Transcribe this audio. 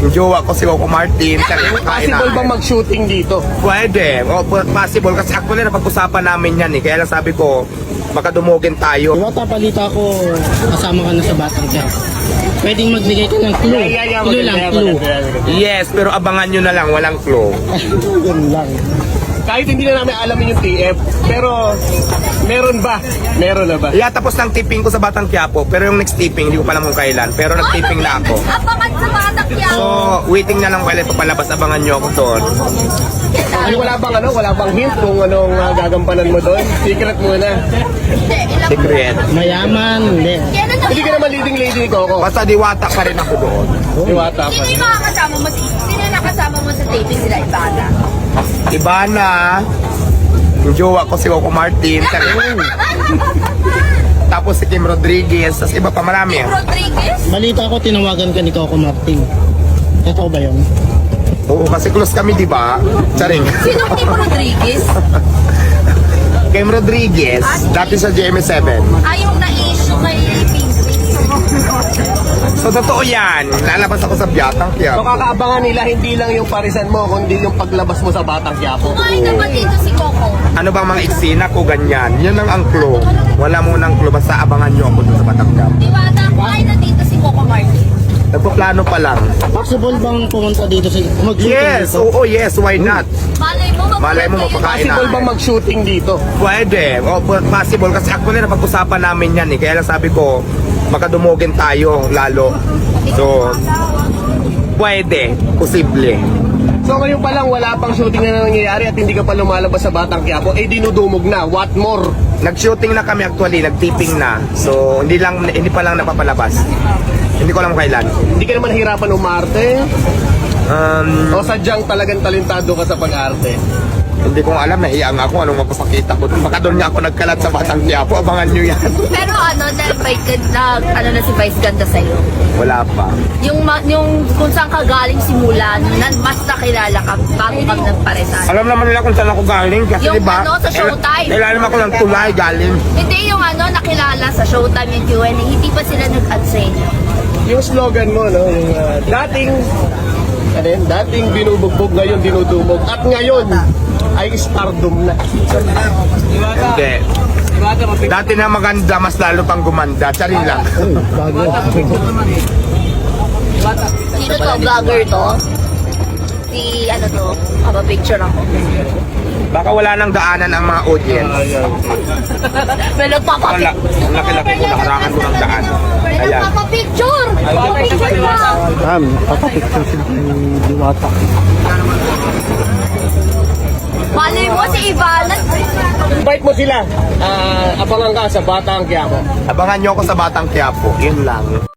Yung jowa ko si Coco Martin. Possible bang mag-shooting dito? Pwede. O, possible. Kasi actually napag-usapan namin yan eh. Kaya lang sabi ko, baka dumugin tayo. Diwata, balita ko, kasama ka na sa Batang Quiapo. Pwedeng magbigay ka ng clue. Clue lang, clue. Yes, pero abangan nyo na lang. Walang clue. Yun lang. Kahit hindi na namin alamin yung TF, pero meron ba? Meron na ba? Yeah, tapos ng tipping ko sa Batang Quiapo. Pero yung next tipping, hindi ko pa alam kung kailan. Pero nag-tipping na ako. Abangan sa Batang Quiapo. So, waiting na lang kailan ito palabas. Abangan nyo ako doon. Wala bang hint kung anong gagampanan mo doon? Secret muna. Secret. Mayaman, hindi. Hindi ka naman leading lady, Coco. Basta diwata pa rin ako doon. Diwata pa. Sino yung mga kasama mo? Sino yung nakasama mo sa taping sila Ibana? Ibana. Yung jowa ko si Coco Martin. Tapos si Kim Rodriguez. Tapos iba pa marami. Rodriguez? Balita ko, tinawagan ka ni Coco Martin. Totoo ba yun? Oo, kasi close kami, di ba? Charing. Sino Kim Rodriguez? Kim Rodriguez, dati sa GMA7. Yung na-issue kay Pink. So, totoo yan. Lalabas ako sa Batang So Quiapo. kakaabangan nila hindi lang yung parisan mo, kundi yung paglabas mo sa Batang Quiapo. Kumain na ba dito si Coco? Ano bang mga eksena ko ganyan? Yun ang clue. Wala munang clue. Basta abangan nyo ako dun sa Batang Quiapo. Diwata, kumain na dito si Coco Martin. Nagpaplano pa lang. Possible bang pumunta dito sa mag-shooting Yes, dito? oo, yes. Why not? Malay mo, mapakain Possible namin. bang mag-shooting dito? Pwede. O, possible. Kasi actually napag-usapan namin yan eh. Kaya lang sabi ko, baka dumugin tayo lalo. So, pwede. Posible. So ngayon pa lang wala pang shooting na nangyayari at hindi ka pa lumalabas sa Batang Quiapo, eh dinudumog na. What more? Nag-shooting na kami actually, nag-tipping na. So, hindi pa lang napapalabas. Hindi ko alam kailan. Hindi ka naman hirapan umarte? O sadyang talagang talentado ka sa pag-arte? Hindi ko alam, nahiya nga ako anong mapapakita ko. Baka doon nga ako nagkalat sa Batang Quiapo. Abangan nyo yan. Pero na si Vice ganda sa'yo. Wala pa. Yung kung saan ka galing simulan, mas nakilala ka bago kang nagparesan. Alam naman nila kung saan ako galing. Kasi Yung diba, ano, sa Showtime. Kailangan ako ng tulay galing. Hindi yung nakilala sa Showtime yung Q&A, hindi pa sila nag-add sa inyo. Yung slogan mo, no? Yung dating binubugbog, ngayon dinudumog. At ngayon, ay stardom na. Hindi. Dati na maganda, mas lalo pang gumanda. Charing lang. Bago. Sino to? Vlogger to? Si to? Picture ako. Baka wala nang daanan ang mga audience. May nagpapapicture. Wala. Ang laki-laki ko, nakarangan ko ng daan. May Ayan. nagpapapicture. Papapicture lang. Ma'am, papapicture sila kay Diwata. Malay mo si Ivana. Invite mo sila. Abangan ka sa Batang Quiapo. Abangan nyo ako sa Batang Quiapo. Yun lang.